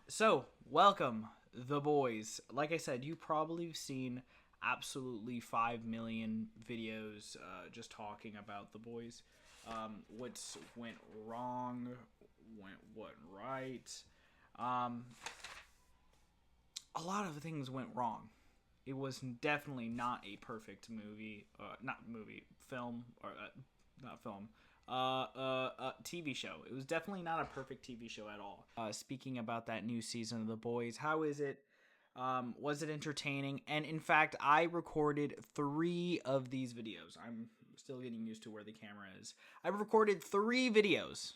So, welcome, the boys. Like I said, you probably seen absolutely 5 million videos just talking about the boys. What's went wrong, what right. Um, a lot of things went wrong. It was definitely not a perfect movie, not movie, film, or not film, TV show. It was definitely not a perfect TV show at all. Speaking about that new season of The Boys, how is it? Was it entertaining? And in fact, I recorded 3 of these videos. I'm still getting used to where the camera is. I recorded 3 videos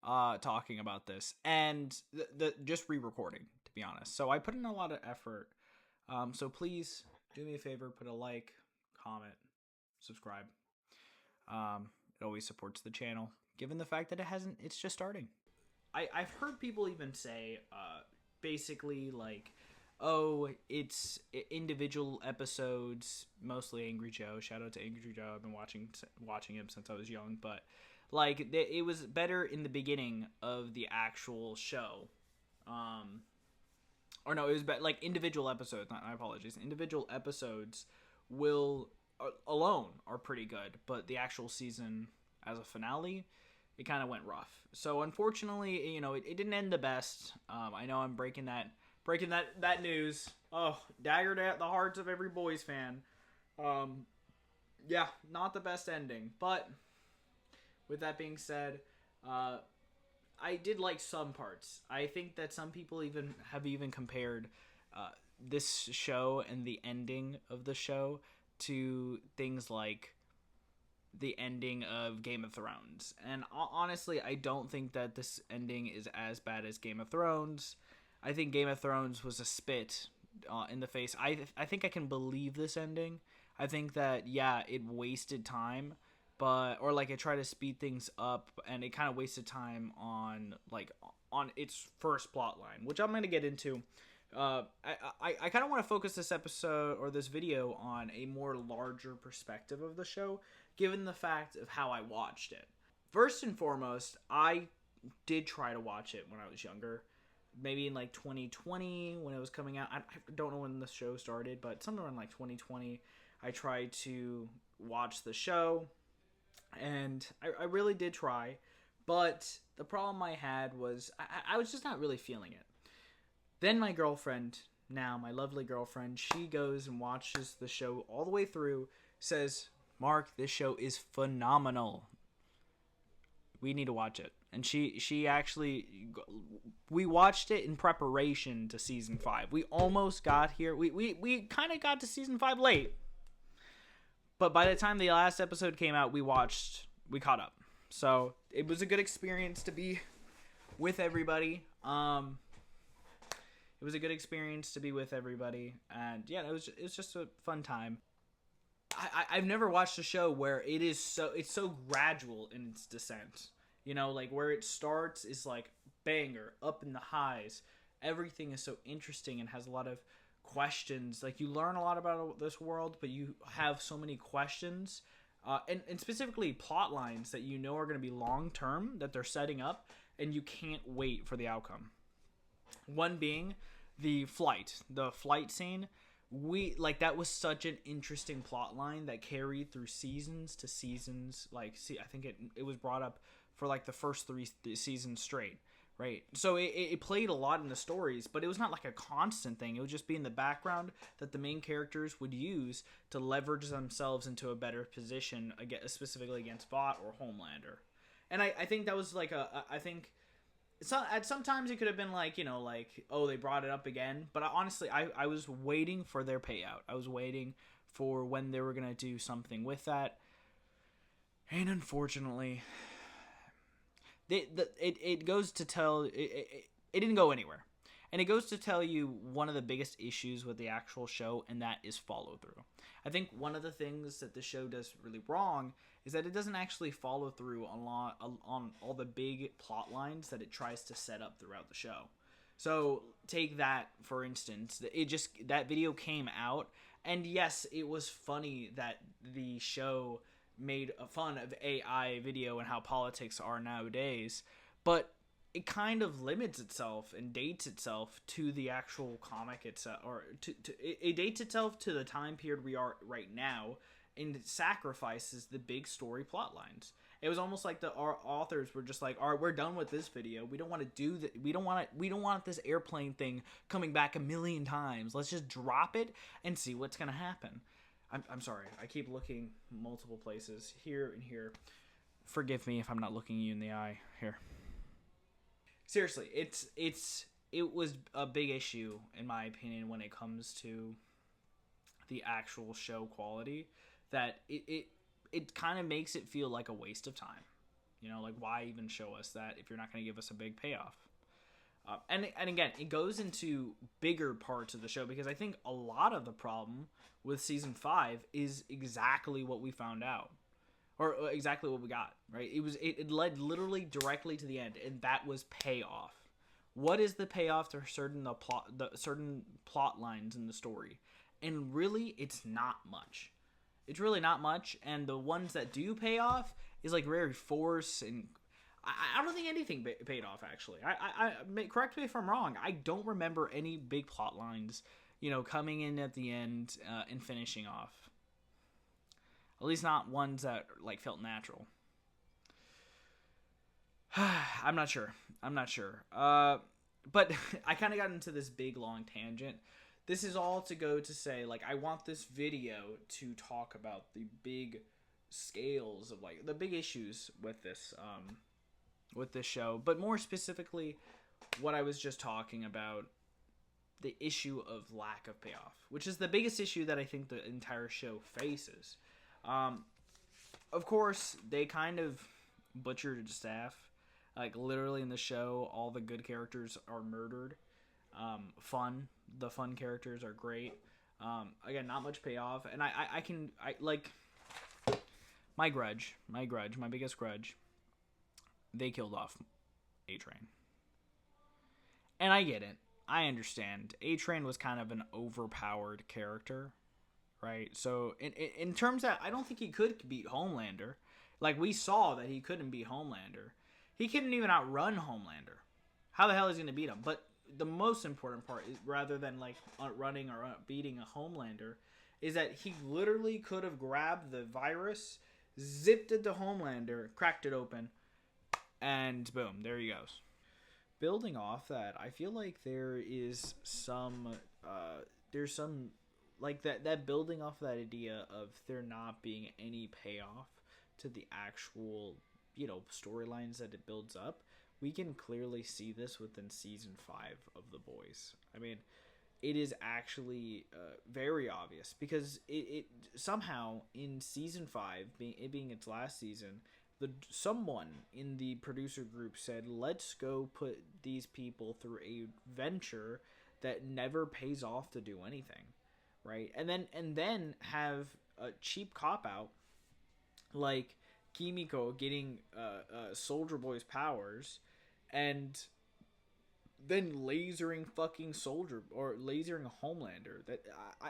talking about this, and the just re-recording, to be honest. So I put in a lot of effort. So please do me a favor, put a like, comment, subscribe. It always supports the channel, given the fact that it's just starting. I've heard people even say, basically like, oh, it's individual episodes, mostly Angry Joe. Shout out to Angry Joe. I've been watching him since I was young, but like it was better in the beginning of the actual show. Or no, it was like individual episodes. Not my apologies. Individual episodes will alone are pretty good, but the actual season as a finale, it kind of went rough. So unfortunately, it didn't end the best. I know I'm breaking that news. Oh, daggered at the hearts of every boys fan. Um, yeah, not the best ending. But with that being said, uh, I did like some parts. I think that some people even compared uh, this show and the ending of the show to things like the ending of Game of Thrones. And honestly, I don't think that this ending is as bad as Game of Thrones. I think Game of Thrones was a spit in the face. I think I can believe this ending. I think that yeah, it wasted time, but or like it tried to speed things up, and it kind of wasted time on its first plot line, which I'm gonna get into. I kind of want to focus this episode or this video on a more larger perspective of the show, given the fact of how I watched it. First and foremost, I did try to watch it when I was younger, maybe in like 2020 when it was coming out. I don't know when the show started, but somewhere in like 2020, I tried to watch the show, and I really did try, but the problem I had was I was just not really feeling it. Then my girlfriend, now my lovely girlfriend, she goes and watches the show all the way through, says, Mark, this show is phenomenal. We need to watch it. And she actually, we watched it in preparation to season 5. We almost got here. We kind of got to season 5 late. But by the time the last episode came out, we caught up. So it was a good experience to be with everybody. It was a good experience to be with everybody, and yeah, it was just a fun time. I've never watched a show where it's so gradual in its descent. Like where it starts is like banger up in the highs. Everything is so interesting and has a lot of questions. Like you learn a lot about this world, but you have so many questions, and specifically plot lines that are going to be long term that they're setting up, and you can't wait for the outcome. One being the flight scene. We like that was such an interesting plot line that carried through seasons to seasons. Like, see, I think it was brought up for like the first 3 seasons straight, right? So it played a lot in the stories, but it was not like a constant thing. It would just be in the background that the main characters would use to leverage themselves into a better position, specifically against Vought or Homelander. And I think that was like I think at sometimes it could have been like like, oh, they brought it up again, but honestly I was waiting for their payout. I was waiting for when they were gonna do something with that, and unfortunately it goes to tell it didn't go anywhere. And it goes to tell you one of the biggest issues with the actual show, and that is follow through. I think one of the things that the show does really wrong is that it doesn't actually follow through on all the big plot lines that it tries to set up throughout the show. So take that for instance. That video came out, and yes, it was funny that the show made fun of AI video and how politics are nowadays, but it kind of limits itself and dates itself to the actual comic itself, or it dates itself to the time period we are right now, and it sacrifices the big story plot lines. It was almost like our authors were just like, "All right, we're done with this video. We don't want to do that. We don't want this airplane thing coming back a million times. Let's just drop it and see what's gonna happen." I'm sorry. I keep looking multiple places, here and here. Forgive me if I'm not looking you in the eye here. Seriously, it was a big issue in my opinion when it comes to the actual show quality, that it kind of makes it feel like a waste of time. You know, like, why even show us that if you're not going to give us a big payoff? And again, it goes into bigger parts of the show, because I think a lot of the problem with season 5 is exactly what we found out, or exactly what we got. Right? It led literally directly to the end, and that was payoff. What is the payoff to certain plot lines in the story? And really, it's not much. It's really not much, and the ones that do pay off is like very force, and I don't think anything paid off, actually. I correct me if I'm wrong. I don't remember any big plot lines, coming in at the end and finishing off. At least not ones that like felt natural. I'm not sure. But I kind of got into this big long tangent. This is all to go to say, like, I want this video to talk about the big scales of, like, the big issues with this show, but more specifically, what I was just talking about, the issue of lack of payoff, which is the biggest issue that I think the entire show faces. Of course, they kind of butchered staff. Like, literally in the show, all the good characters are murdered. The fun characters are great. Again, not much payoff, and I like my biggest grudge. They killed off A-Train, and I get it. I understand. A-Train was kind of an overpowered character, right? So in terms that I don't think he could beat Homelander. Like, we saw that he couldn't beat Homelander. He couldn't even outrun Homelander. How the hell is he going to beat him? But the most important part, is, rather than like running or beating a Homelander, is that he literally could have grabbed the virus, zipped it to Homelander, cracked it open, and boom, there he goes. Building off that, I feel like there's some like that building off that idea of there not being any payoff to the actual storylines that it builds up. We can clearly see this within season 5 of The Boys. I mean, it is actually very obvious, because it somehow in season 5, being its last season, someone in the producer group said, let's go put these people through a venture that never pays off to do anything, right? And then have a cheap cop out like Kimiko getting Soldier Boy's powers, and then lasering fucking Soldier, or lasering Homelander. That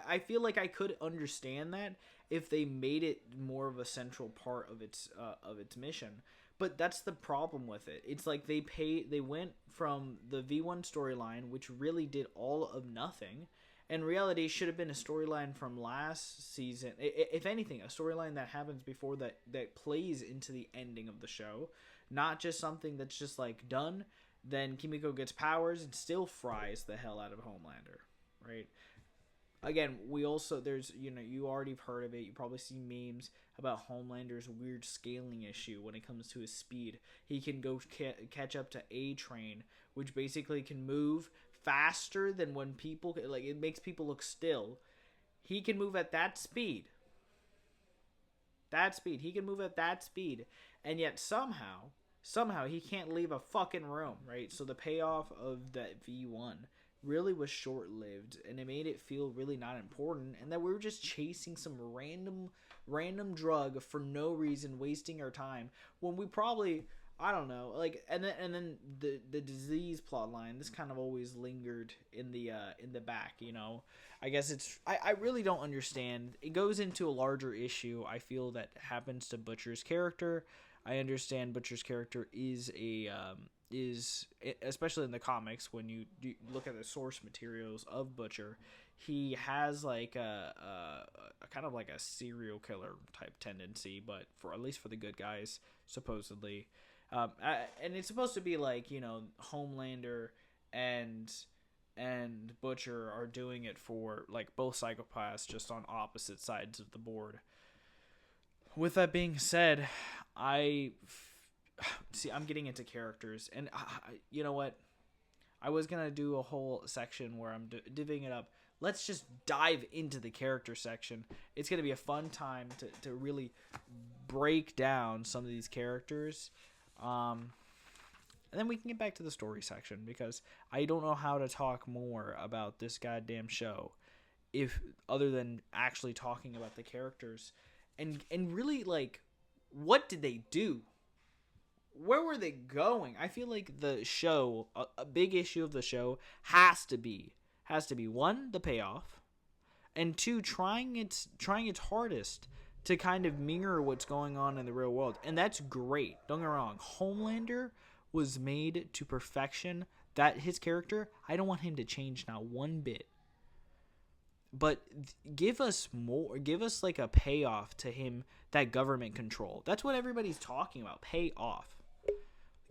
I feel like I could understand that if they made it more of a central part of its mission. But that's the problem with it. It's like they went from the V1 storyline, which really did all of nothing. In reality, should have been a storyline from last season. If anything, a storyline that happens before that plays into the ending of the show. Not just something that's just like done. Then Kimiko gets powers and still fries the hell out of Homelander, right? Again, we also, there's, you already heard of it. You probably see memes about Homelander's weird scaling issue when it comes to his speed. He can go catch up to A-Train, which basically can move faster than when people, like, it makes people look still. He can move at that speed. He can move at that speed. And yet somehow he can't leave a fucking room, right? So the payoff of that V1 really was short-lived, and it made it feel really not important, and that we were just chasing some random drug for no reason, wasting our time, when we probably, I don't know, like, and then the disease plot line, this kind of always lingered in the back, I guess I really don't understand. It goes into a larger issue, I feel, that happens to Butcher's character. I understand Butcher's character is especially in the comics when you look at the source materials of Butcher, he has like a kind of like a serial killer type tendency, but for at least for the good guys supposedly, and it's supposed to be like Homelander and Butcher are doing it for like both psychopaths just on opposite sides of the board. With that being said, I'm getting into characters, and you know what? I was gonna do a whole section where I'm divvying it up. Let's just dive into the character section. It's gonna be a fun time to really break down some of these characters, and then we can get back to the story section because I don't know how to talk more about this goddamn show, if other than actually talking about the characters, and really like, what did they do? Where were they going? I feel like the show, a big issue of the show has to be one, the payoff, and two, trying its hardest to kind of mirror what's going on in the real world. And that's great. Don't get me wrong. Homelander was made to perfection. That his character, I don't want him to change not one bit. But give us more. Give us like a payoff to him, that government control. That's what everybody's talking about. Payoff.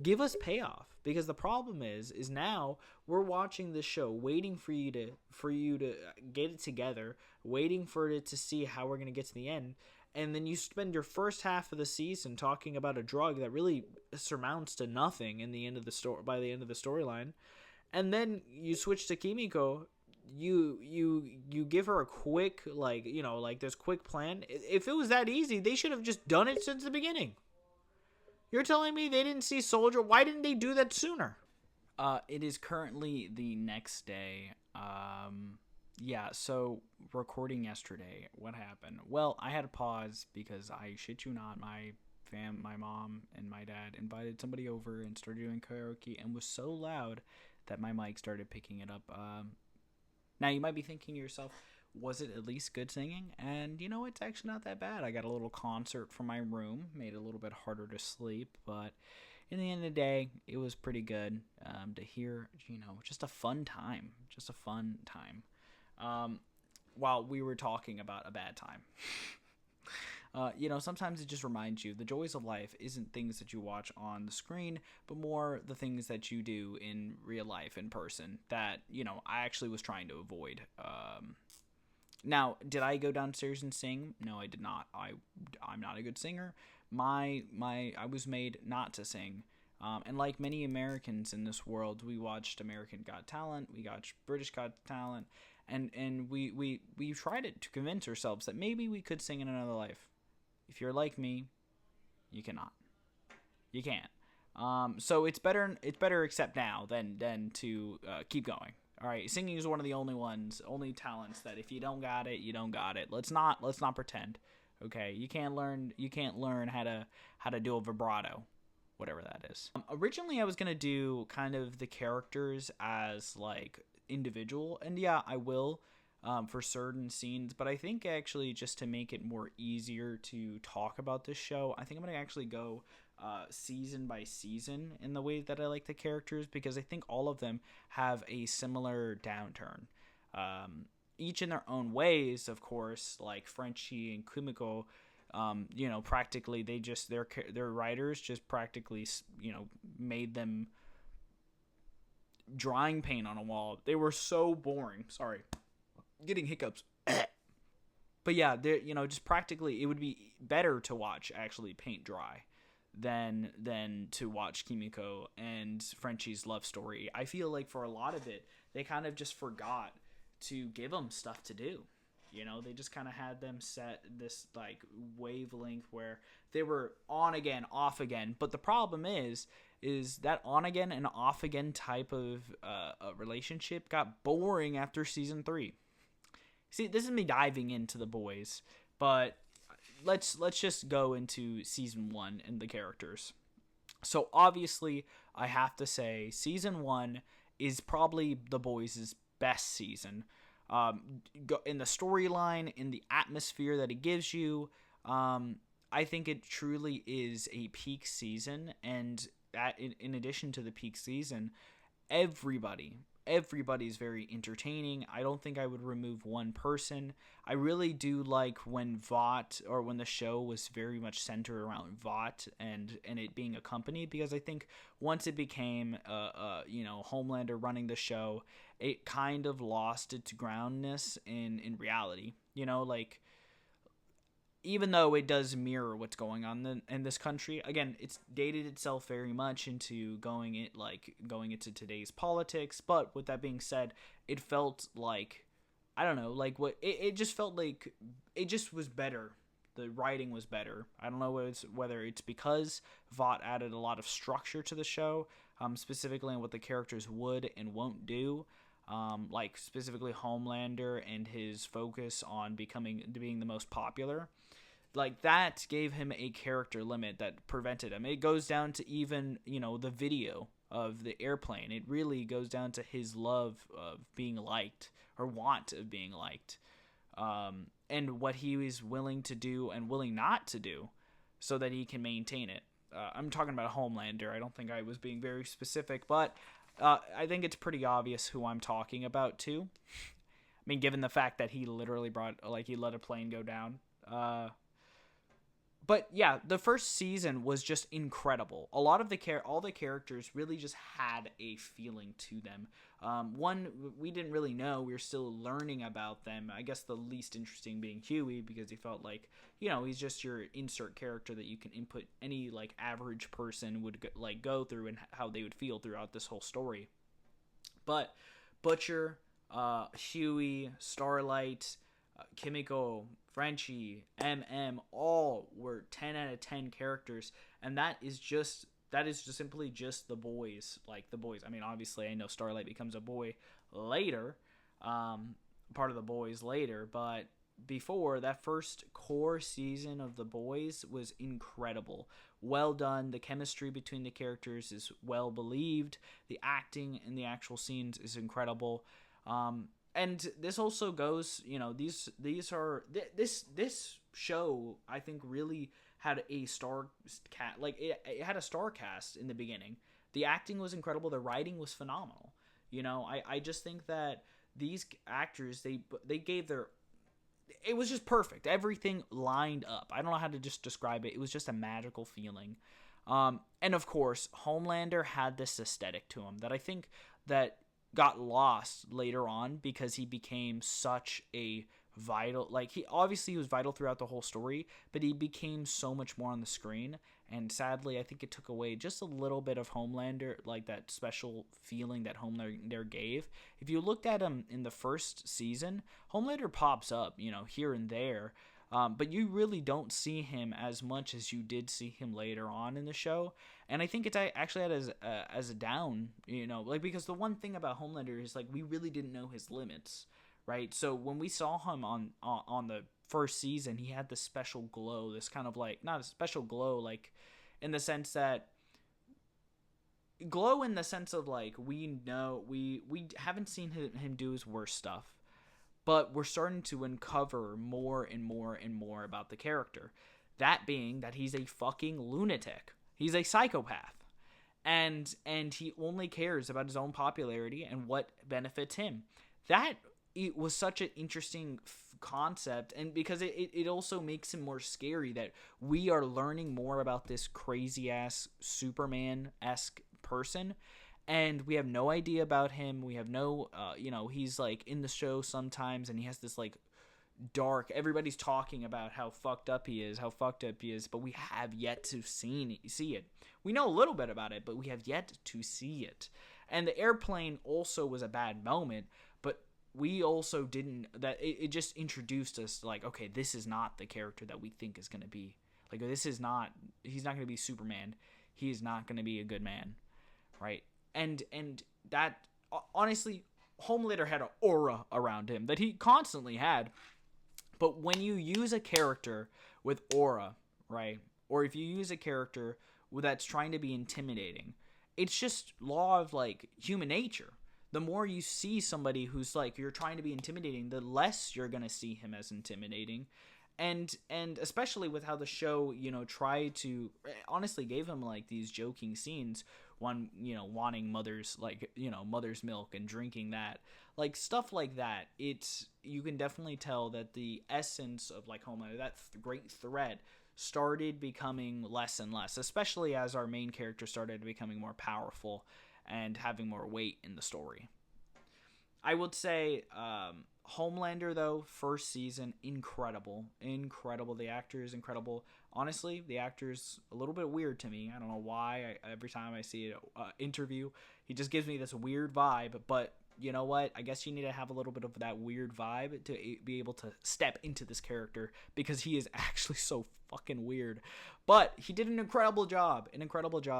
Give us payoff, because the problem is now we're watching this show, waiting for you to get it together, waiting for it to see how we're gonna get to the end, and then you spend your first half of the season talking about a drug that really surmounts to nothing in the end of the story. By the end of the storyline, and then you switch to Kimiko. You give her a quick like this quick plan. If it was that easy, they should have just done it since the beginning. You're telling me they didn't see Soldier? Why didn't they do that sooner? It is currently the next day. So recording yesterday. What happened? Well, I had to pause because I shit you not, my mom and my dad invited somebody over and started doing karaoke and was so loud that my mic started picking it up. Now you might be thinking to yourself, was it at least good singing? And it's actually not that bad. I got a little concert from my room, made it a little bit harder to sleep, but in the end of the day, it was pretty good to hear, just a fun time. While we were talking about a bad time. Sometimes it just reminds you the joys of life isn't things that you watch on the screen, but more the things that you do in real life, in person, that, I actually was trying to avoid. Now, did I go downstairs and sing? No, I did not. I'm not a good singer. I was made not to sing. And like many Americans in this world, we watched American Got Talent, we watched British Got Talent, and we tried it to convince ourselves that maybe we could sing in another life. If you're like me, you cannot. You can't. So it's better accept now than to keep going. All right, singing is one of the only talents that if you don't got it, you don't got it. Let's not pretend. Okay, you can't learn how to do a vibrato, whatever that is. Originally, I was gonna do kind of the characters as like individual, and yeah, I will for certain scenes. But I think actually just to make it more easier to talk about this show, I think I'm gonna actually go season by season in the way that I like the characters, because I think all of them have a similar downturn, each in their own ways, of course. Like Frenchie and Kumiko, practically their writers just practically made them drawing paint on a wall. They were so boring. Sorry, getting hiccups. But yeah, just practically it would be better to watch actually paint dry than to watch Kimiko and Frenchie's love story. I feel like for a lot of it, they kind of just forgot to give them stuff to do. They just kind of had them set this like wavelength where they were on again, off again. But the problem is that on again and off again type of a relationship got boring after season 3. See, this is me diving into the boys, but let's just go into season 1 and the characters. So obviously, I have to say season 1 is probably the boys' best season. In the storyline, in the atmosphere that it gives you, I think it truly is a peak season, and in addition to the peak season, everybody's very entertaining. I don't think I would remove one person. I really do like when Vought, or when the show was very much centered around Vought and it being accompanied, because I think once it became Homelander running the show, it kind of lost its groundness in reality. Like, even though it does mirror what's going on in this country, again, it's dated itself very much into going into today's politics. But with that being said, it felt like, I don't know, like it just felt like it just was better. The writing was better. I don't know whether it's because Vought added a lot of structure to the show, specifically on what the characters would and won't do. Like specifically Homelander and his focus on being the most popular. Like, that gave him a character limit that prevented him. It goes down to even, the video of the airplane. It really goes down to his love of being liked, or want of being liked, and what he is willing to do and willing not to do so that he can maintain it. I'm talking about Homelander. I don't think I was being very specific, but I think it's pretty obvious who I'm talking about, too. I mean, given the fact that he literally he let a plane go down. But yeah, the first season was just incredible. A lot of all the characters really just had a feeling to them. One we didn't really know; we were still learning about them. I guess the least interesting being Huey, because he felt like, he's just your insert character that you can input any like average person would go through and how they would feel throughout this whole story. But Butcher, Huey, Starlight, Kimiko, Frenchie, all were 10 out of 10 characters, and that is just simply just the boys. Like, the boys. I mean, obviously, I know Starlight becomes a boy later, part of the boys later, but before, that first core season of the boys was incredible. Well done. The chemistry between the characters is well believed. The acting in the actual scenes is incredible. And this also goes, this show, I think, really had a star cast. Like, it had a star cast in the beginning. The acting was incredible. The writing was phenomenal. I just think that these actors, they gave their... It was just perfect. Everything lined up. I don't know how to just describe it. It was just a magical feeling. And of course, Homelander had this aesthetic to him that I think that got lost later on, because he became such a vital, he was vital throughout the whole story, but he became so much more on the screen, and sadly I think it took away just a little bit of Homelander, like that special feeling that Homelander gave. If you looked at him in the first season, Homelander pops up, here and there, but you really don't see him as much as you did see him later on in the show. And I think it's actually as a down, because the one thing about Homelander is, we really didn't know his limits, right? So when we saw him on the first season, he had this special glow, this kind of not a special glow, in the sense that glow in the sense of we know we haven't seen him do his worst stuff. But we're starting to uncover more and more and more about the character. That being that he's a fucking lunatic. He's a psychopath. And he only cares about his own popularity and what benefits him. That it was such an interesting concept, and because it also makes him more scary, that we are learning more about this crazy-ass Superman-esque person. And we have no idea about him. We have no, he's in the show sometimes, and he has this dark. Everybody's talking about how fucked up he is, but we have yet to see it. We know a little bit about it, but we have yet to see it. And the airplane also was a bad moment, but we also didn't. That it just introduced us okay, this is not the character that we think is going to be. He's not going to be Superman. He is not going to be a good man, right? And that, honestly, Homelander had an aura around him that he constantly had. But when you use a character with aura, right, or if you use a character that's trying to be intimidating, it's just law of human nature. The more you see somebody who's you're trying to be intimidating, the less you're going to see him as intimidating. and especially with how the show, tried to honestly gave him like these joking scenes, one, wanting mother's milk and drinking that, like stuff like that. It's, you can definitely tell that the essence of like Homelander, that great threat, started becoming less and less, especially as our main character started becoming more powerful and having more weight in the story. I would say Homelander, though, first season, incredible. Incredible. The actor is incredible. Honestly, the actor's a little bit weird to me. I don't know why. Every time I see an interview, he just gives me this weird vibe. But you know what? I guess you need to have a little bit of that weird vibe to be able to step into this character, because he is actually so fucking weird. But he did an incredible job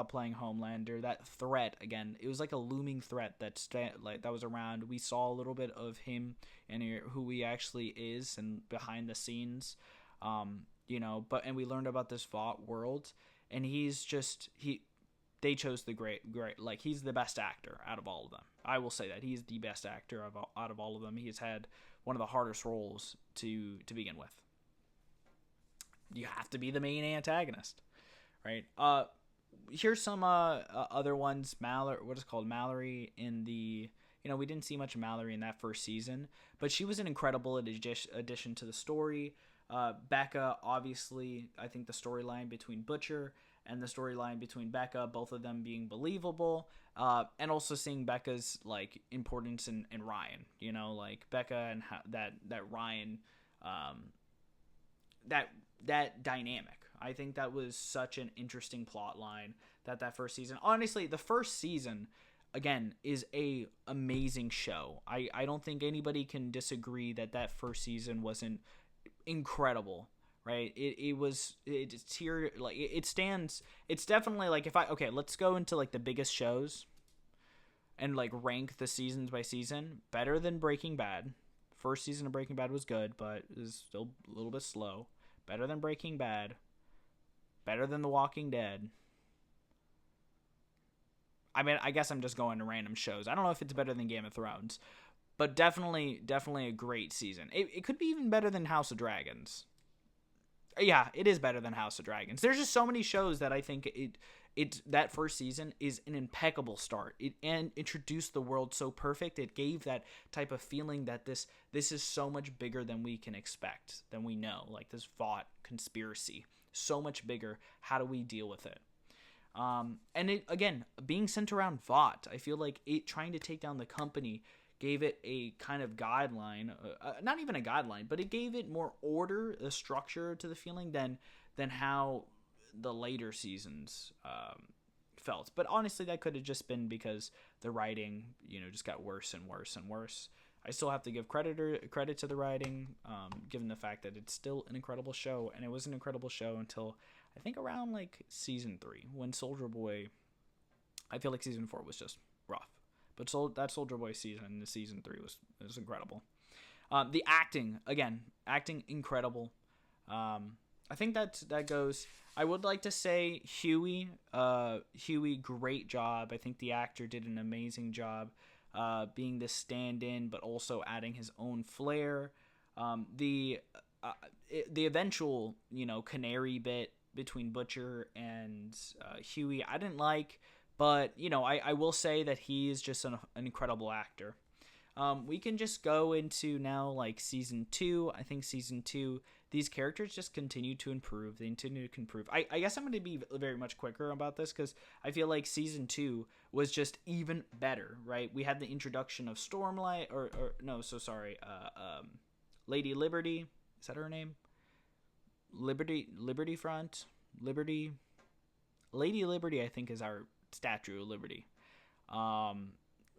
playing Homelander. That threat, again, it was like a looming threat that was around. We saw a little bit of him and who he actually is and behind the scenes, and we learned about this Vought world, and they chose the great, like, he's the best actor out of all of them. I will say that he's the best actor out of all of them. He has had one of the hardest roles to begin with. You have to be the main antagonist, right? Here's some other ones. Mallory in the, we didn't see much of Mallory in that first season, but she was an incredible addition to the story. Becca, obviously, I think the storyline between Butcher and the storyline between Becca, both of them being believable, and also seeing Becca's like importance in Ryan, like Becca and how that Ryan, that dynamic. I think that was such an interesting plot line that first season. Honestly, the first season, again, is a amazing show. I don't think anybody can disagree that first season wasn't incredible, right? It's here, like it stands. It's definitely like, let's go into like the biggest shows and like rank the seasons by season. Better than Breaking Bad. First season of Breaking Bad was good, but it was still a little bit slow. Better than Breaking Bad. Better than The Walking Dead. I mean, I guess I'm just going to random shows. I don't know if it's better than Game of Thrones, but definitely a great season. It could be even better than House of Dragons. Yeah, it is better than House of Dragons. There's just so many shows that I think that first season is an impeccable start. It introduced the world so perfect. It gave that type of feeling that this is so much bigger than we can expect, than we know. Like this Vought conspiracy, so much bigger. How do we deal with it? And it, again, being centered around Vought, I feel like it trying to take down the company gave it a kind of guideline, not even a guideline, but it gave it more order, a structure to the feeling than how the later seasons felt. But honestly, that could have just been because the writing, just got worse and worse and worse. I still have to give credit to the writing, given the fact that it's still an incredible show, and it was an incredible show until I think around like season 3, when Soldier Boy. I feel like season 4 was just rough, but that Soldier Boy season, the season 3 was incredible. The acting incredible. I think that goes. I would like to say Huey, great job. I think the actor did an amazing job, being the stand-in, but also adding his own flair. The eventual, canary bit between Butcher and Huey, I didn't like, but I will say that he is just an incredible actor. We can just go into now like season 2. I think season 2, these characters just continue to improve. They continue to improve. I guess I'm going to be very much quicker about this because I feel like season 2 was just even better, right? We had the introduction of Stormlight, Lady Liberty. Is that her name? Liberty Front? Lady Liberty, I think, is our Statue of Liberty.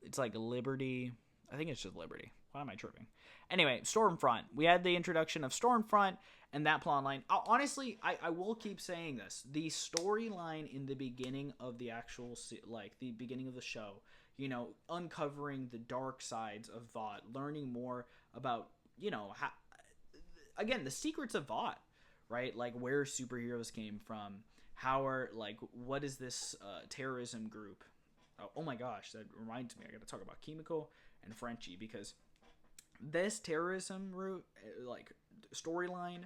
It's like Liberty. I think it's just Liberty. Why am I tripping? Anyway, Stormfront. We had the introduction of Stormfront and that plotline. Honestly, I will keep saying this. The storyline in the beginning of the actual, the beginning of the show, uncovering the dark sides of Vought, learning more about, how, again, the secrets of Vought, right? Like where superheroes came from, what is this terrorism group? Oh my gosh, that reminds me. I got to talk about Kimiko and Frenchie, because this terrorism route, storyline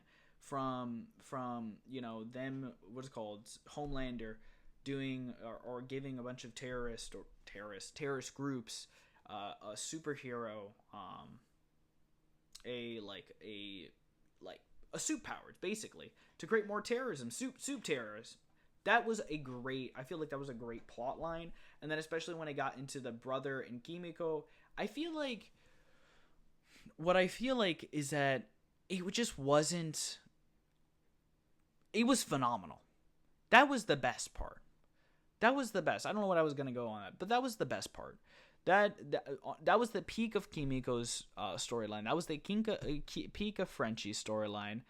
from them, what's it called, Homelander doing or giving a bunch of terrorist groups a superhero, a like a soup powers basically to create more terrorism, soup terrorism. That was a great. I feel like that was a great plot line, and then especially when it got into the brother and Kimiko, I feel like what I feel like is that it just wasn't. It was phenomenal. That was the best part. That was the best. I don't know what I was gonna go on that, but that was the best part. That was the peak of Kimiko's storyline. That was the peak of Frenchie's storyline.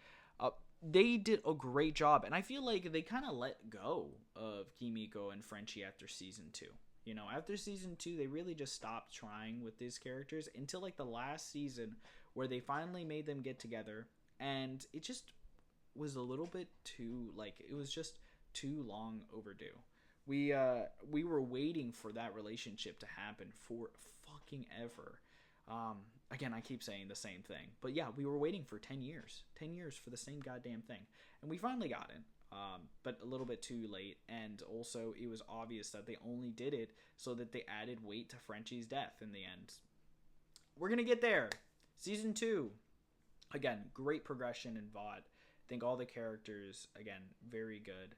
They did a great job, and I feel like they kind of let go of Kimiko and Frenchie after season 2. After season 2, they really just stopped trying with these characters until like the last season, where they finally made them get together, and it just was a little bit too it was just too long overdue. We were waiting for that relationship to happen for fucking ever. Again, I keep saying the same thing, but yeah, we were waiting for 10 years for the same goddamn thing, and we finally got it. But a little bit too late, and also it was obvious that they only did it so that they added weight to Frenchie's death in the end. We're gonna get there. Season 2, again, great progression in VOD. I think all the characters, again, very good.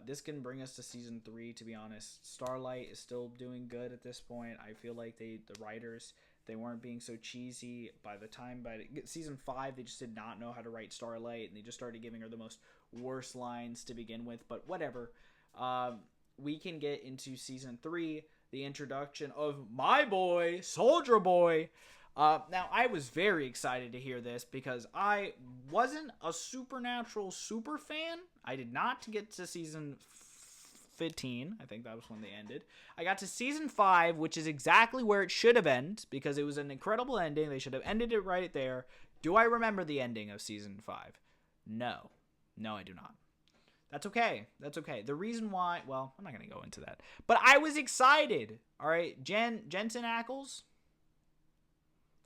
This can bring us to season 3, to be honest. Starlight is still doing good at this point. I feel like the writers, they weren't being so cheesy by season 5. They just did not know how to write Starlight, and they just started giving her the most worst lines to begin with, but whatever. We can get into season 3, the introduction of my boy, Soldier Boy. Now, I was very excited to hear this because I wasn't a Supernatural super fan. I did not get to season 15. I think that was when they ended. I got to season 5, which is exactly where it should have ended because it was an incredible ending. They should have ended it right there. Do I remember the ending of season 5? No. No, I do not. That's okay. That's okay. The reason why, well, I'm not going to go into that. But I was excited. All right, Jensen Ackles.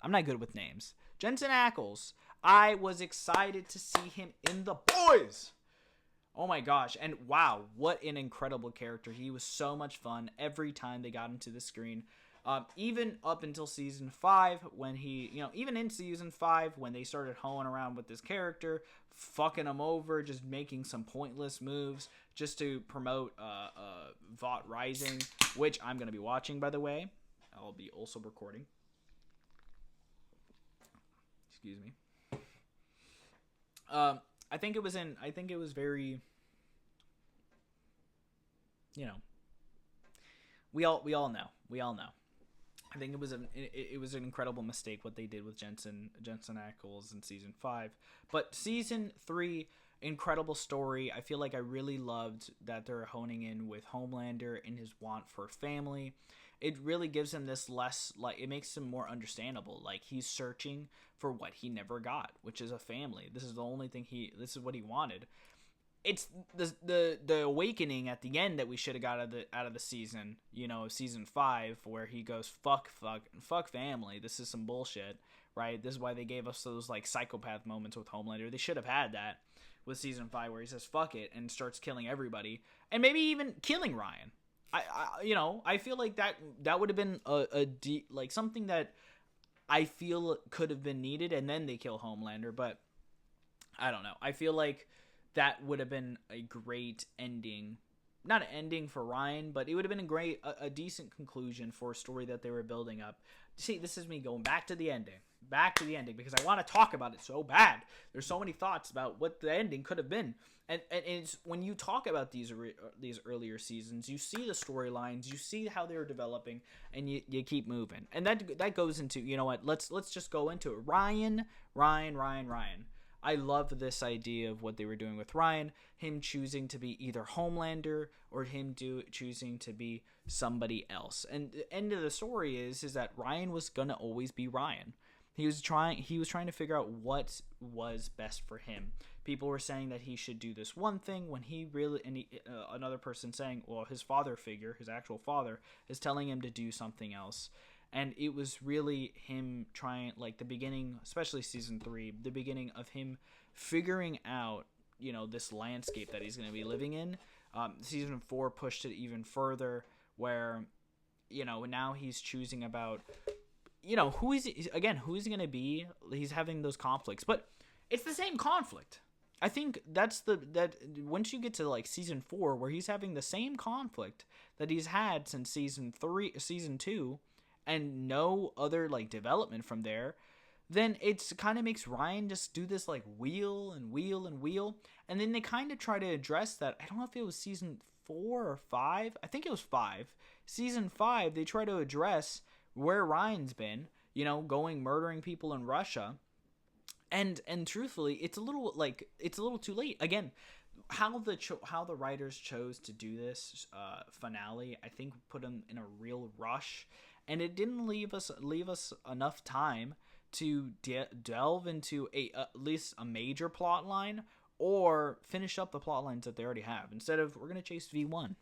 I'm not good with names. Jensen Ackles. I was excited to see him in The Boys. Oh my gosh. And wow, what an incredible character. He was so much fun every time they got him to the screen. Even up until season 5, when even in season 5, when they started hoeing around with this character, fucking him over, just making some pointless moves just to promote Vought Rising, which I'm going to be watching, by the way. I'll be also recording. Excuse me. I think it was very, we all know. I think it was an incredible mistake what they did with Jensen Ackles in season 5. But season 3, incredible story. I feel like I really loved that they're honing in with Homelander and his want for family. It really gives him this it makes him more understandable. Like, he's searching for what he never got, which is a family. This is the only thing this is what he wanted. It's the awakening at the end that we should have got out of the season, season 5, where he goes, fuck family. This is some bullshit, right? This is why they gave us those psychopath moments with Homelander. They should have had that with season 5, where he says fuck it and starts killing everybody, and maybe even killing Ryan. I feel like that would have been something that I feel could have been needed, and then they kill Homelander. But I don't know. I feel like that would have been a great ending. Not an ending for Ryan, but it would have been a decent conclusion for a story that they were building up. See, this is me going back to the ending, because I want to talk about it so bad. There's so many thoughts about what the ending could have been. And it's when you talk about these earlier seasons, you see the storylines, you see how they're developing, and you keep moving. And that goes into, you know what, let's just go into it. Ryan. I loved this idea of what they were doing with Ryan, him choosing to be either Homelander or him choosing to be somebody else. And the end of the story is that Ryan was gonna always be Ryan. He was trying to figure out what was best for him. People were saying that he should do this one thing when another person saying, well, his father figure, his actual father, is telling him to do something else. And it was really him trying, like, the beginning, especially season 3, the beginning of him figuring out, this landscape that he's going to be living in. Season 4 pushed it even further, where, now he's choosing about, who is he going to be. He's having those conflicts, but it's the same conflict. I think that once you get to like season 4, where he's having the same conflict that he's had since season 2, and no other like development from there, then it's kind of makes Ryan just do this like wheel and wheel and wheel. And then they kind of try to address that. I don't know if it was season 4 or 5. I think it was 5. Season 5, they try to address where Ryan's been, going murdering people in Russia. And truthfully, it's a little too late. Again, how the writers chose to do this finale, I think, put them in a real rush, and it didn't leave us enough time to delve into at least a major plot line, or finish up the plot lines that they already have. Instead of, we're gonna chase V1.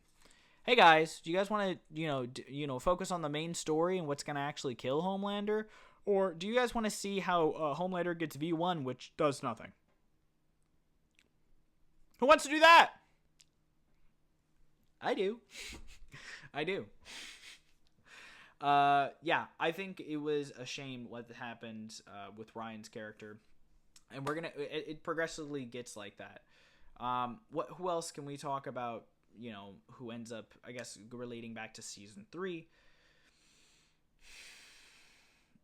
Hey guys, do you guys want to focus on the main story and what's gonna actually kill Homelander? Or do you guys want to see how Homelander gets V1, which does nothing? Who wants to do that? I do. I do. Yeah, I think it was a shame what happened with Ryan's character. And it progressively gets like that. Who else can we talk about, who ends up, I guess, relating back to season 3?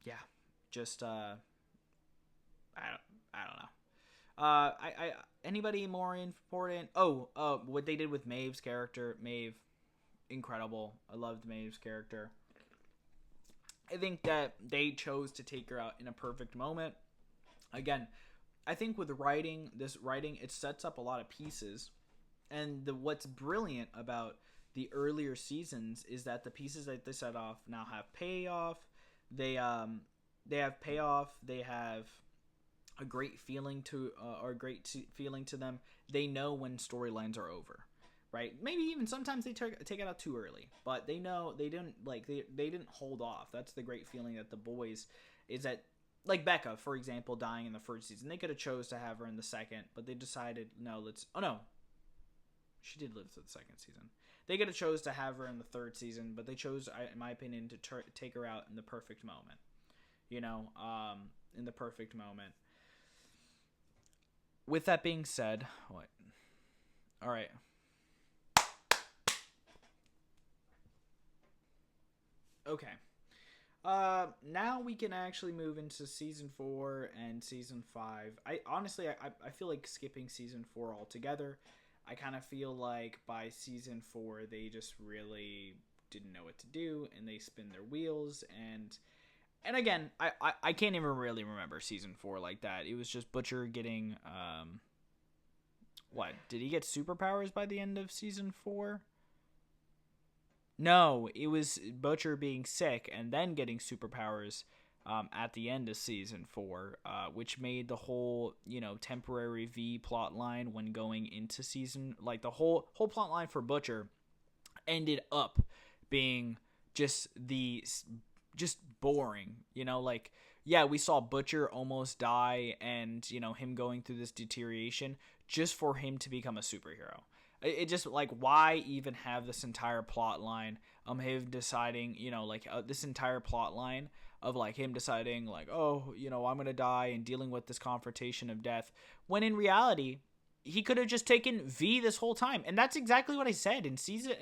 Yeah. Just I don't know. Anybody more important? What they did with Maeve's character. Maeve, incredible. I loved Maeve's character. I think that they chose to take her out in a perfect moment. Again, I think with writing, it sets up a lot of pieces. And what's brilliant about the earlier seasons is that the pieces that they set off now have payoff. They have payoff. They have a great feeling to them. They know when storylines are over, right? Maybe even sometimes they take it out too early, but they know they didn't hold off. That's the great feeling that the boys is that, like Becca, for example, dying in the first season. They could have chose to have her in the second, but they decided she did live to the second season. They could have chose to have her in the third season, but they chose, in my opinion, to take her out in the perfect moment. In the perfect moment. With that being said, what? All right. Okay. Now we can actually move into season 4 and season 5. I honestly feel like skipping season 4 altogether. I kind of feel like by season 4 they just really didn't know what to do, and they spin their wheels. And again, I can't even really remember season 4 like that. It was just Butcher getting what? Did he get superpowers by the end of season 4? No, it was Butcher being sick and then getting superpowers at the end of season 4, which made the whole, temporary V plot line when going into season, like the whole plot line for Butcher ended up being just boring, we saw Butcher almost die and, him going through this deterioration just for him to become a superhero. It just, why even have this entire plot line of him deciding, this entire plot line of, him deciding, I'm going to die and dealing with this confrontation of death, when in reality, he could have just taken V this whole time. And that's exactly what I said in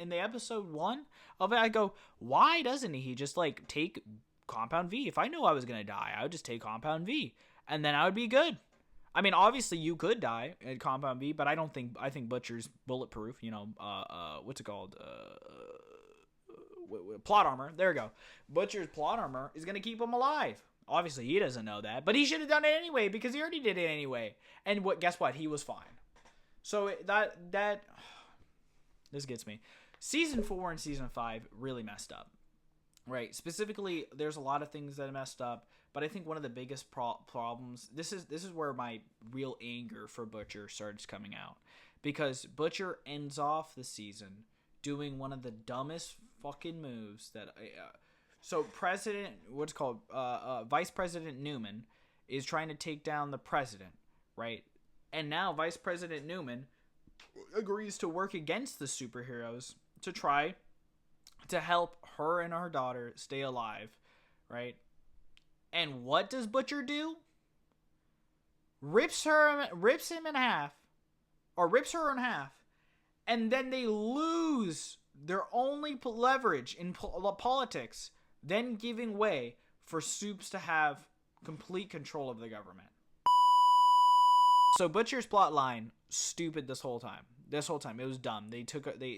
the episode 1 of it. I go, why doesn't he just, take Compound V? If I knew I was going to die, I would just take Compound V, and then I would be good. I mean, obviously you could die at Compound V, but I think Butcher's bulletproof, what's it called? Plot armor. There we go. Butcher's plot armor is going to keep him alive. Obviously he doesn't know that, but he should have done it anyway because he already did it anyway. And guess what? He was fine. So that this gets me. Season 4 and season 5 really messed up. Right? Specifically, there's a lot of things that messed up. But I think one of the biggest problems, this is where my real anger for Butcher starts coming out. Because Butcher ends off the season doing one of the dumbest fucking moves that So Vice President Newman is trying to take down the president, right? And now Vice President Newman agrees to work against the superheroes to try to help her and her daughter stay alive, right? And what does Butcher do? Rips him in half, or rips her in half, and then they lose their only leverage in politics, then giving way for Supes to have complete control of the government. So Butcher's plot line, stupid this whole time. It was dumb. They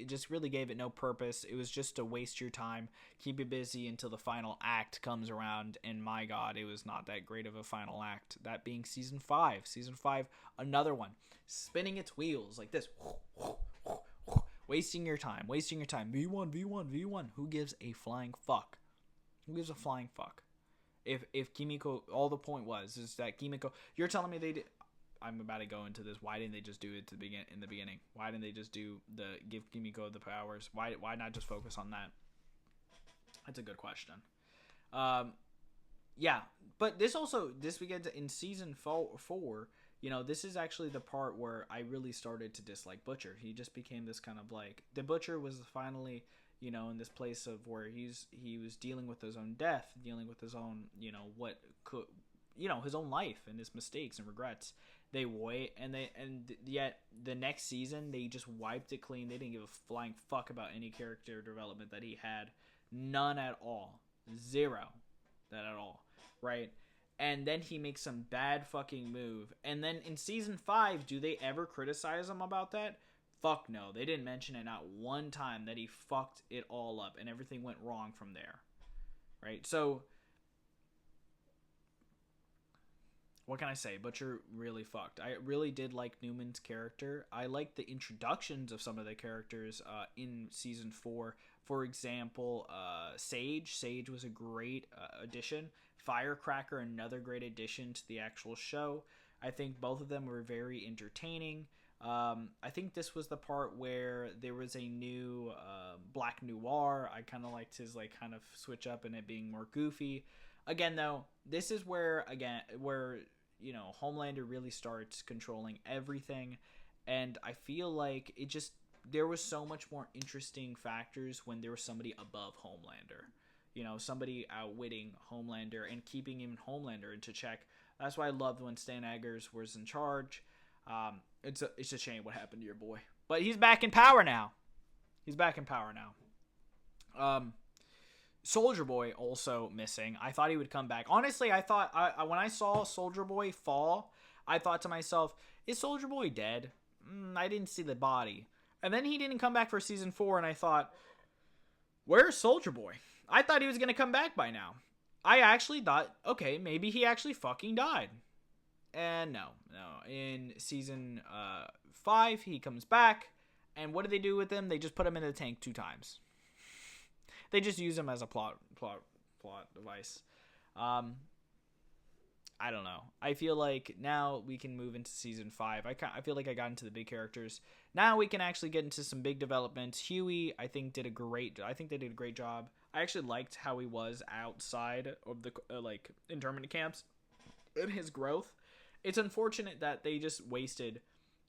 just really gave it no purpose. It was just to waste your time, keep you busy until the final act comes around. And my God, it was not that great of a final act. That being season 5. Season 5, another one, spinning its wheels like this, wasting your time. V1. Who gives a flying fuck? If Kimiko, all the point is that Kimiko, you're telling me they did. I'm about to go into this. Why didn't they just do it in the beginning? Why didn't they just give Kimiko the powers? Why not just focus on that? That's a good question. Yeah, but this we get to in season 4. You know, this is actually the part where I really started to dislike Butcher. He just became this kind of like, the Butcher was finally, you know, in this place of where he was dealing with his own death, dealing with his own, you know, his own life and his mistakes and regrets. They wait, and yet the next season they just wiped it clean. They didn't give a flying fuck about any character development that he had, none at all, zero, that at all, right? And then he makes some bad fucking move, and then in season 5, do they ever criticize him about that? Fuck no, they didn't mention it not one time that he fucked it all up and everything went wrong from there, right? So what can I say? Butcher really fucked. I really did like Newman's character. I liked the introductions of some of the characters in season 4. For example, Sage. Sage was a great addition. Firecracker, another great addition to the actual show. I think both of them were very entertaining. I think this was the part where there was a new Black Noir. I kind of liked his kind of switch up and it being more goofy. Again, though, this is where you know, Homelander really starts controlling everything, and I feel like there was so much more interesting factors when there was somebody above Homelander. You know, somebody outwitting Homelander and keeping him Homelander into check. That's why I loved when Stan Eggers was in charge. It's a shame what happened to your boy, but he's back in power now. Soldier Boy also missing. I thought he would come back. Honestly, I thought when I saw Soldier Boy fall, I thought to myself, is Soldier Boy dead? I didn't see the body. And then he didn't come back for season 4, and I thought, where's Soldier Boy? I thought he was going to come back by now. I actually thought, okay, maybe he actually fucking died. And no. In season 5, he comes back, and what do they do with him? They just put him in the tank 2 times. They just use him as a plot device. I don't know. I feel like now we can move into season 5. I feel like I got into the big characters. Now we can actually get into some big developments. Huey, I think they did a great job. I actually liked how he was outside of the internment camps and his growth. It's unfortunate that they just wasted.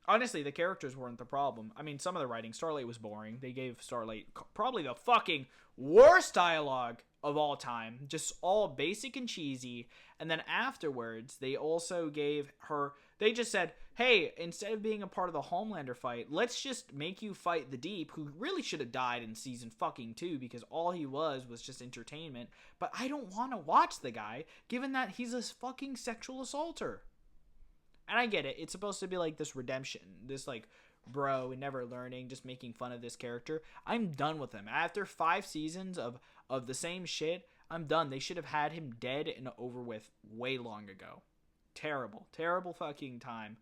Honestly, the characters weren't the problem. I mean, some of the writing, Starlight was boring. They gave Starlight probably the fucking worst dialogue of all time. Just all basic and cheesy. And then afterwards, they also gave her. They just said, hey, instead of being a part of the Homelander fight, let's just make you fight the Deep, who really should have died in season fucking 2 because all he was just entertainment. But I don't want to watch the guy, given that he's a fucking sexual assaulter. And I get it. It's supposed to be like this redemption, this bro and never learning, just making fun of this character. I'm done with him. After 5 seasons of the same shit, I'm done. They should have had him dead and over with way long ago. Terrible fucking time.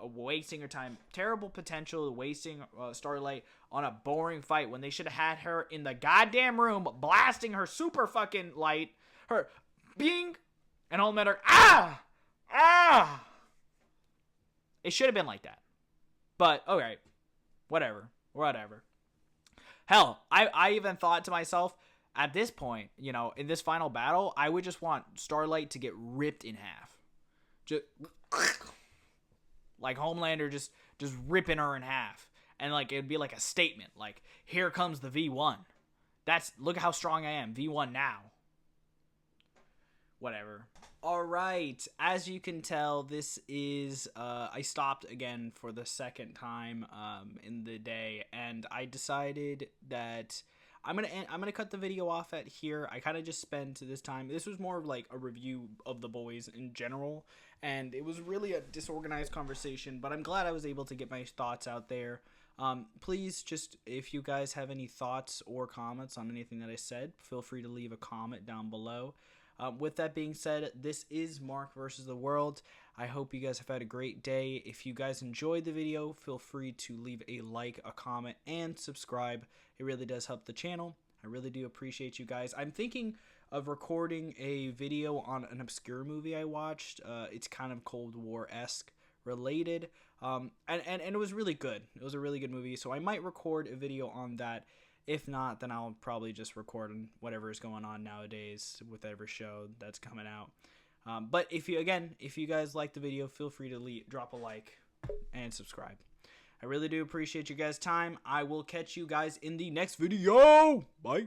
Wasting her time. Terrible potential, wasting Starlight on a boring fight when they should have had her in the goddamn room blasting her super fucking light. Her bing! And Homelander, ah! It should have been like that. But, alright. Whatever. Hell, I even thought to myself, at this point, you know, in this final battle, I would just want Starlight to get ripped in half. Just like Homelander just ripping her in half. And like it'd be like a statement, like, here comes the V1. Look at how strong I am. V1 now. Whatever. All right. As you can tell, this is I stopped again for the second time in the day, and I decided that I'm gonna cut the video off at here. I kind of just spent this time. This was more of like a review of The Boys in general, and it was really a disorganized conversation. But I'm glad I was able to get my thoughts out there. Please, just if you guys have any thoughts or comments on anything that I said, feel free to leave a comment down below. With that being said, this is Mark versus the World. I hope you guys have had a great day. If you guys enjoyed the video, feel free to leave a like, a comment, and subscribe. It really does help the channel. I really do appreciate you guys. I'm thinking of recording a video on an obscure movie I watched. It's kind of Cold War-esque related. And it was really good. It was a really good movie, so I might record a video on that. If not, then I'll probably just record on whatever is going on nowadays with every show that's coming out. But if you guys like the video, feel free to drop a like and subscribe. I really do appreciate you guys' time. I will catch you guys in the next video. Bye.